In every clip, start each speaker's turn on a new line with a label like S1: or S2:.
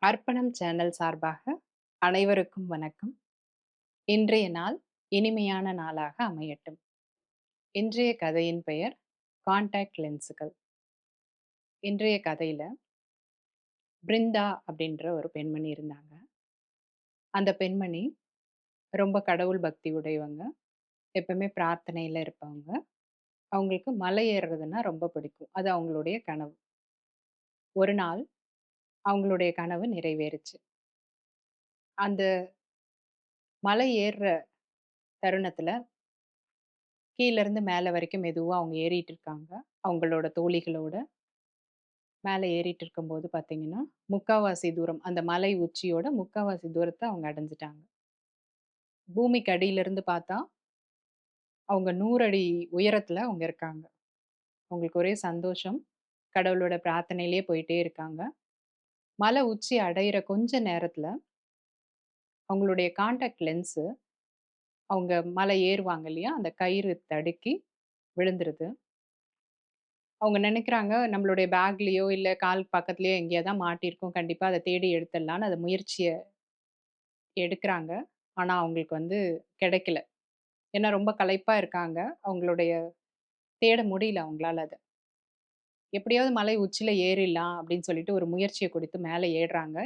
S1: அர்ப்பணம் சேனல் சார்பாக அனைவருக்கும் வணக்கம். இன்றைய நாள் இனிமையான நாளாக அமையட்டும். இன்றைய கதையின் பெயர் கான்டாக்ட் லென்ஸுகள். இன்றைய கதையில பிருந்தா அப்படின்ற ஒரு பெண்மணி இருந்தாங்க. அந்த பெண்மணி ரொம்ப கடவுள் பக்தி உடையவங்க. எப்பவுமே பிரார்த்தனையில இருப்பவங்க. அவங்களுக்கு மலை ஏறுறதுன்னா ரொம்ப பிடிக்கும். அது அவங்களுடைய கனவு. ஒரு நாள் அவங்களுடைய கனவு நிறைவேறுச்சு. அந்த மலை ஏறுற தருணத்துல கீழ இருந்து மேல வரைக்கும் மெதுவா அவங்க ஏறிட்டு இருக்காங்க. அவங்களோட தோழிகளோட. மேல ஏறிட்டு இருக்கும்போது பார்த்தீங்கன்னா, முக்காவாசி தூரம் அந்த மலை உச்சியோட முக்காவாசி தூரத்த அவங்க அடைஞ்சுட்டாங்க. பூமிக்கு அடியிலருந்து பார்த்தா, அவங்க 100 அடி உயரத்துல அவங்க இருக்காங்க. அவங்களுக்கு ஒரே சந்தோஷம். கடவுளோட பிரார்த்தனையிலேயே போயிட்டே இருக்காங்க. மலை உச்சி அடையிற கொஞ்ச நேரத்துல, அவங்களுடைய கான்டாக்ட் லென்ஸு அவங்க மலை ஏறுவாங்க இல்லையா? அந்த கயிறு தடுக்கி விழுந்துருது. அவங்க நினைக்கிறாங்க, நம்மளுடைய பேக்லயோ, இல்ல கால் பக்கத்துலயோ எங்கேயோ தான் மாட்டியிருக்கும். கண்டிப்பா அத தேடி எடுத்துடலான்னு அத முயற்சிய எடுக்குறாங்க. ஆனா, அவங்களுக்கு கிடைக்கல. ஏன்னா ரொம்ப களைப்பா இருக்காங்க. அவங்களுடைய தேட முடியல அவங்களால அத. எப்படியாவது மலை உச்சியில ஏறிடலாம் அப்படின்னு சொல்லிட்டு ஒரு முயற்சிய கொடுத்து மேல ஏறுறாங்க.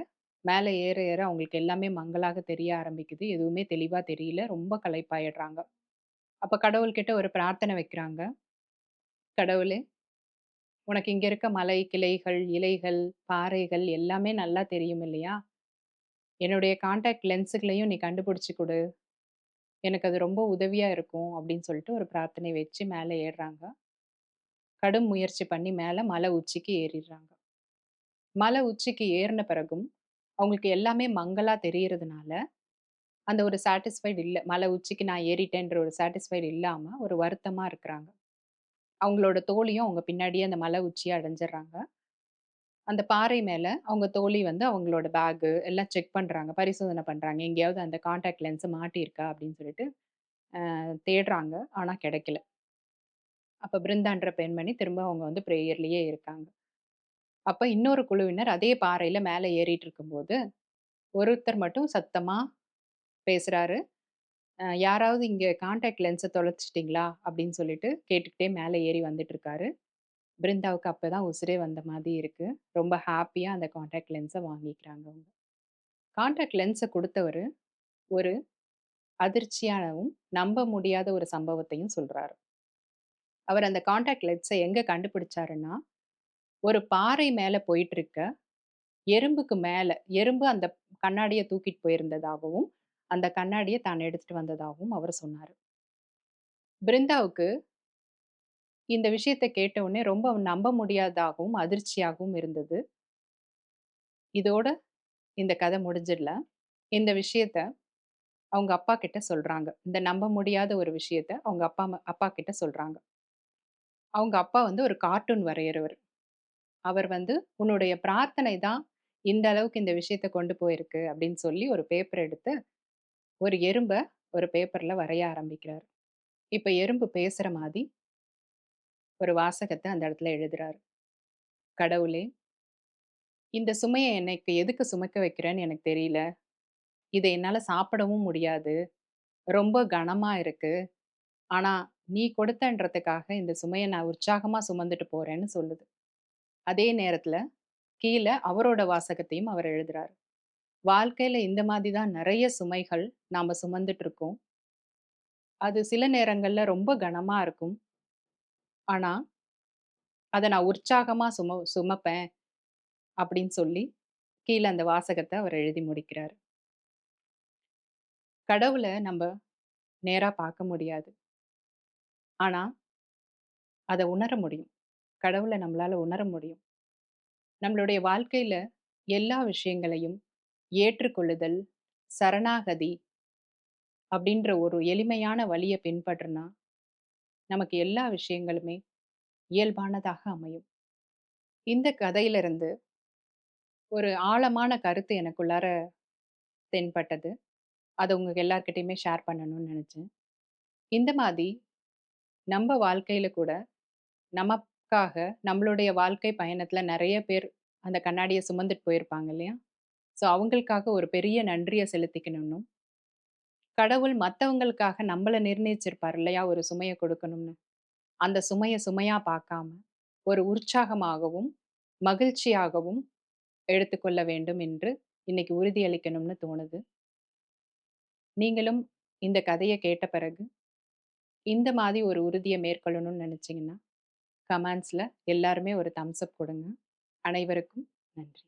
S1: மேல ஏற ஏற அவங்களுக்கு எல்லாமே மங்கலாக தெரிய ஆரம்பிக்குது. எதுவுமே தெளிவா தெரியல. ரொம்ப களைப்பாயிடுறாங்க. அப்ப கடவுள்கிட்ட ஒரு பிரார்த்தனை வைக்கிறாங்க. கடவுளே! உனக்கு இங்க இருக்க மலை, கிளைகள், இலைகள், பாறைகள் எல்லாமே நல்லா தெரியும் இல்லையா? என்னுடைய கான்டாக்ட் லென்ஸுகளையும் நீ கண்டுபிடிச்சு குடு. எனக்கு அது ரொம்ப உதவியா இருக்கும் அப்படின்னு சொல்லிட்டு ஒரு பிரார்த்தனை வச்சு மேல ஏறுறாங்க. கடும் முயற்சி பண்ணி மேல மலை உச்சிக்கு ஏறிர்றாங்க. மலை உச்சிக்கு ஏறுன பிறகும், அவங்களுக்கு எல்லாமே மங்கலா தெரியறதுனால, அந்த ஒரு சாட்டிஸ்ஃபைட் இல்ல. மலை உச்சிக்கு நான் ஏறிட்டேன்ற ஒரு சாட்டிஸ்ஃபைட் இல்லாம, ஒரு வருத்தமா இருக்கிறாங்க. அவங்களோட தோழியும் அவங்க பின்னாடியே அந்த மலை உச்சிய அடைஞ்சிடுறாங்க. அந்த பாறை மேல அவங்க தோழி அவங்களோட பேகு எல்லாம் செக் பண்றாங்க. பரிசோதனை பண்றாங்க. எங்கேயாவது அந்த கான்டாக்ட் லென்ஸ் மாட்டியிருக்கா அப்படின்னு சொல்லிட்டு தேடுறாங்க. ஆனா கிடைக்கல. அப்ப பிருந்தான்ற பெண்மணி திரும்ப அவங்க பிரேயர்லயே இருக்காங்க. அப்ப இன்னொரு குழுவினர் அதே பாறையில மேல ஏறிட்டு இருக்கும்போது, ஒருத்தர் மட்டும் சத்தமா பேசுறாரு. "யாராவது இங்க கான்டாக்ட் லென்ஸ தொலைச்சுட்டீங்களா?" அப்படின்னு சொல்லிட்டு கேட்டுக்கிட்டே மேல ஏறி வந்துட்டுருக்காரு. பிருந்தாவுக்கு அப்பதான் உசிரே வந்த மாதிரி இருக்கு. ரொம்ப ஹேப்பியா அந்த கான்டாக்ட் லென்ஸ வாங்கிக்கிறாங்க அவங்க. கான்டாக்ட் லென்ஸ குடுத்தவரு, ஒரு அதிர்ச்சியானவும், நம்ப முடியாத ஒரு சம்பவத்தையும் சொல்றாரு. அவர் அந்த கான்டாக்ட் லென்ஸ எங்க கண்டுபிடிச்சாருன்னா, ஒரு பாறை மேல போயிட்டுருக்க எறும்புக்கு மேல எறும்பு அந்த கண்ணாடிய தூக்கிட்டு போயிருந்ததாகவும், அந்த கண்ணாடிய தான் எடுத்துட்டு வந்ததாகவும் அவர் சொன்னாரு. பிருந்தாவுக்கு இந்த விஷயத்த கேட்ட உடனே ரொம்ப நம்ப முடியாததாகவும், அதிர்ச்சியாகவும் இருந்தது. இதோட இந்த கதை முடிஞ்சிடல. இந்த விஷயத்த அவங்க அப்பா கிட்ட சொல்றாங்க. இந்த நம்ப முடியாத ஒரு விஷயத்த அவங்க அப்பா கிட்ட சொல்றாங்க. அவங்க அப்பா ஒரு கார்ட்டூன் வரையறவரு. அவர் "உன்னுடைய பிரார்த்தனை தான் இந்த அளவுக்கு இந்த விஷயத்த கொண்டு போயிருக்கு" அப்படின்னு சொல்லி ஒரு பேப்பர் எடுத்து, ஒரு எறும்ப ஒரு பேப்பர்ல வரைய ஆரம்பிக்கிறாரு. இப்ப எறும்பு பேசுற மாரி ஒரு வாசகத்த அந்த இடத்துல எழுதுறாரு. "கடவுளே! இந்த சுமைய எனக்கு எதுக்கு சுமக்க வைக்கிறேன்னு எனக்கு தெரியல. இத என்னால சாப்பிடவும் முடியாது. ரொம்ப கனமா இருக்கு. ஆனா, நீ கொடுத்தன்றதுக்காக இந்த சுமைய நான் உற்சாகமா சுமந்துட்டு போறேன்னு" சொல்லுது. அதே நேரத்துல கீழ அவரோட வாசகத்தையும் அவர் எழுதுறாரு. வாழ்க்கையில இந்த மாதிரி தான் நெறைய சுமைகள் நாம சுமந்துட்டு இருக்கோம். அது சில நேரங்கள்ல ரொம்ப கனமா இருக்கும். ஆனா, அத நான் உற்சாகமா சுமப்பேன் அப்படின்னு சொல்லி, கீழ அந்த வாசகத்த அவர் எழுதி முடிக்கிறாரு. கடவுள நம்ப நேரா பார்க்க முடியாது. ஆனா, அத உணர முடியும். கடவுள நம்மளால உணர முடியும். நம்மளுடைய வாழ்க்கையில எல்லா விஷயங்களையும் ஏற்றுக்கொள்ளுதல், சரணாகதி அப்படின்ற ஒரு எளிமையான வழிய பின்பற்றுனா, நமக்கு எல்லா விஷயங்களுமே இயல்பானதாக அமையும். இந்த கதையிலிருந்து ஒரு ஆழமான கருத்து எனக்குள்ளார தென்பட்டது. அத உங்க எல்லார்கிட்டயுமே ஷேர் பண்ணணும்னு நெனச்சேன். இந்த மாதி நம்ப வாழ்க்கையில கூட நமக்காக நம்மளுடைய வாழ்க்கை பயணத்துல நெறைய பேர் அந்த கண்ணாடிய சுமந்துட்டு போயிருப்பாங்க இல்லையா? ஸோ அவங்களுக்காக ஒரு பெரிய நன்றிய செலுத்திக்கணும்னும், கடவுள் மத்தவங்களுக்காக நம்மள நிர்ணயிச்சிருப்பார் இல்லையா? ஒரு சுமைய கொடுக்கணும்னு. அந்த சுமைய சுமையா பார்க்காம, ஒரு உற்சாகமாகவும், மகிழ்ச்சியாகவும் எடுத்துக்கொள்ள வேண்டும் என்று இன்னைக்கு உறுதியளிக்கணும்னு தோணுது. நீங்களும் இந்த கதைய கேட்ட பிறகு, இந்த மாதிரி ஒரு உறுதிய மேற்கொள்ளணும்னு நெனச்சீங்கன்னா, கமெண்ட்ஸ்ல எல்லாருமே ஒரு தம்ஸ் அப் குடுங்க. அனைவருக்கும் நன்றி.